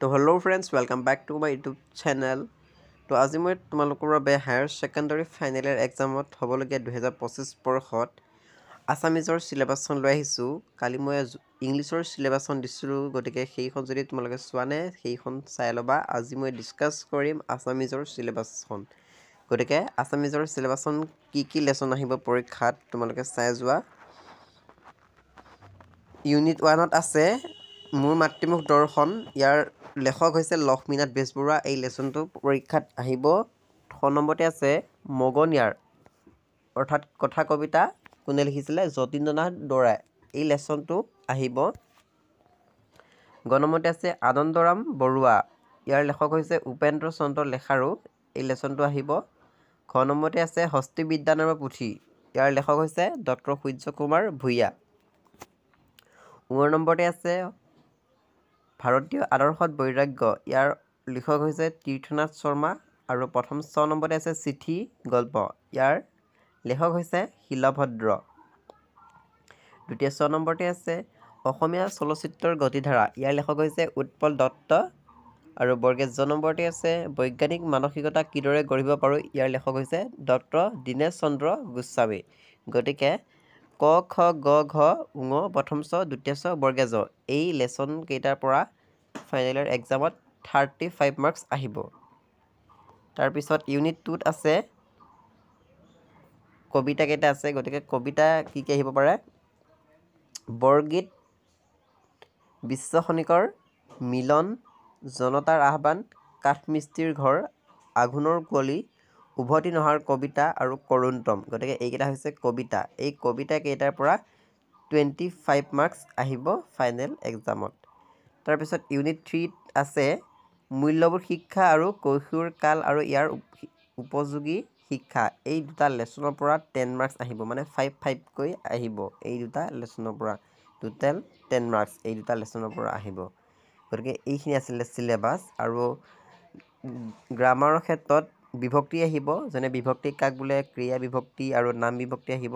তো hello' friends welcome back to my YouTube channel. তো আজি মই তোমালোকৰ বাবে হায়াৰ ছেকেণ্ডাৰী ফাইনেল ইয়েৰ এক্সামত হ'বলগীয়া 2025 বৰ্ষত আছামিজৰ চিলেবাছখন লৈ আহিছোঁ। কালি মই ইংলিছৰ চিলেবাছখন দিছিলোঁ, গতিকে সেইখন যদি তোমালোকে চোৱা নাই সেইখন চাই ল'বা। আজি মই ডিছকাছ কৰিম আছামিজৰ চিলেবাছখন। গতিকে আছামিজৰ চিলেবাছখন কি লেচন আহিব পৰীক্ষাত তোমালোকে চাই যোৱা। ইউনিট 1ত আছে মোৰ মাতৃমুখ দৰ্শন। ইয়াৰ লেখক হৈছে লক্ষ্মীনাথ বেজবৰুৱা। এই লেচনটো পৰীক্ষাত আহিব। 6 নম্বৰতে আছে মগনিয়াৰ অৰ্থাৎ কথা কবিতা কোনে লিখিছিলে? যতীন্দ্ৰনাথ বৰাই। এই লেচনটো আহিব। গ নম্বৰতে আছে আনন্দৰাম বৰুৱা। ইয়াৰ লেখক হৈছে উপেন্দ্ৰ চন্দ্ৰ লেখাৰু। এই লেচনটো আহিব। খ নম্বৰতে আছে হস্তি বিদ্যা নামৰ পুথি। ইয়াৰ লেখক হৈছে ডক্টৰ সূৰ্য কুমাৰ ভূঞা। 9 নম্বৰতে আছে ভাৰতীয় আদৰ্শত বৈৰাগ্য। ইয়াৰ লিখক হৈছে তীৰ্থনাথ শৰ্মা। আৰু প্ৰথম 6 নম্বৰতে আছে চিঠি গল্প। ইয়াৰ লেখক হৈছে শিলভদ্ৰ। দ্বিতীয় 6 নম্বৰতে আছে অসমীয়া চলচ্চিত্ৰৰ গতিধাৰা। ইয়াৰ লেখক হৈছে উৎপল দত্ত। আৰু বৰ্গেজ জ নম্বৰতে আছে বৈজ্ঞানিক মানসিকতা কিদৰে গঢ়িব পাৰোঁ। ইয়াৰ লেখক হৈছে ডক্টৰ দীনেশ চন্দ্ৰ গোস্বামী। গতিকে ক খ গ ঘ ঙ প্ৰথম ছ দ্বিতীয় ছ বৰ্গেজ এই লেচন কেইটাৰ পৰা ফাইনেল ইয়েৰ এক্সামত 35 মাৰ্কছ আহিব। তাৰপিছত ইউনিট 2ত আছে কবিতা কেইটা আছে। গতিকে কবিতা কি আহিব পাৰে? বৰগীত, বিশ্ব খনিকৰ, মিলন, জনতাৰ আহ্বান, কাঠমিস্ত্ৰীৰ ঘৰ, আঘোণৰ কুঁৱলী, উভতি নহাৰ কবিতা আৰু কৰুণতম। গতিকে এইকেইটা হৈছে কবিতা। এই কবিতা কেইটাৰ পৰা 25 মাৰ্কছ আহিব ফাইনেল এক্সামত। তাৰপিছত ইউনিট 3ত আছে মূল্যবোধ শিক্ষা আৰু কৈশোৰ কাল আৰু ইয়াৰ উপযোগী শিক্ষা। এই দুটা লেচনৰ পৰা 10 মাৰ্কছ আহিব, মানে 5-5কৈ আহিব এই দুটা লেচনৰ পৰা। টোটেল 10 মাৰ্কছ এই দুটা লেচনৰ পৰা আহিব। গতিকে এইখিনি আছিলে চিলেবাছ। আৰু গ্ৰামাৰৰ ক্ষেত্ৰত বিভক্তি আহিব, যেনে বিভক্তি কাক বোলে, ক্ৰিয়া বিভক্তি আৰু নাম বিভক্তি আহিব।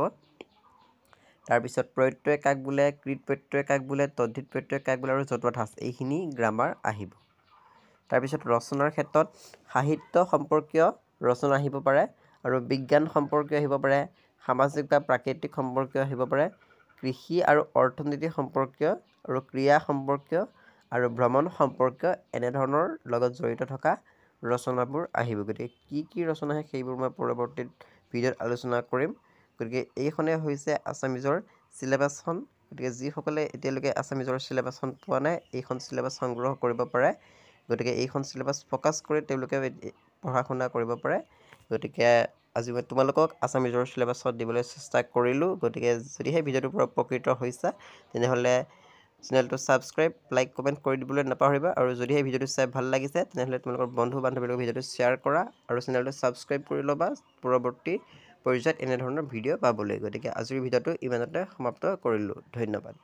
তাৰপিছত প্ৰত্যয় কাক বোলে, কৃত প্ৰত্যয় কাক বোলে, তদ্ধিত প্ৰত্যয় কাক বোলে আৰু জতুৱা ঠাঁচ। এইখিনি গ্ৰামাৰ আহিব। তাৰপিছত ৰচনাৰ ক্ষেত্ৰত সাহিত্য সম্পৰ্কীয় ৰচনা আহিব পাৰে, আৰু বিজ্ঞান সম্পৰ্কীয় আহিব পাৰে, সামাজিক বা প্ৰাকৃতিক সম্পৰ্কীয় আহিব পাৰে, কৃষি আৰু অৰ্থনীতি সম্পৰ্কীয়, আৰু ক্ৰীড়া সম্পৰ্কীয় আৰু ভ্ৰমণ সম্পৰ্কীয় এনেধৰণৰ লগত জড়িত থকা ৰচনাবোৰ আহিব। গতিকে কি ৰচনা আহে সেইবোৰ মই পৰৱৰ্তী ভিডিঅ'ত আলোচনা কৰিম। গতিকে এইখনে হৈছে আছামিজৰ চিলেবাছখন। গতিকে যিসকলে এতিয়ালৈকে আছামিজৰ চিলেবাছখন পোৱা নাই এইখন চিলেবাছ সংগ্ৰহ কৰিব পাৰে। গতিকে এইখন চিলেবাছ ফ'কাছ কৰি তেওঁলোকে পঢ়া শুনা কৰিব পাৰে। গতিকে আজি মই তোমালোকক আছামিজৰ চিলেবাছত দিবলৈ চেষ্টা কৰিলোঁ। গতিকে যদিহে ভিডিঅ'টোৰ পৰা উপকৃত হৈছা তেনেহ'লে চেনেলটো ছাবস্ক্ৰাইব, লাইক, কমেণ্ট কৰি দিবলৈ নাপাহৰিবা। আৰু যদিহে ভিডিঅ'টো চাই ভাল লাগিছে তেনেহ'লে তোমালোকৰ বন্ধু বান্ধৱীৰ লগত ভিডিঅ'টো শ্বেয়াৰ কৰা আৰু চেনেলটো ছাবস্ক্ৰাইব কৰি ল'বা পৰৱৰ্তী পৰ্যায়ত এনেধৰণৰ ভিডিঅ' পাবলৈ। গতিকে আজিৰ ভিডিঅ'টো ইমানতে সমাপ্ত কৰিলোঁ। ধন্যবাদ।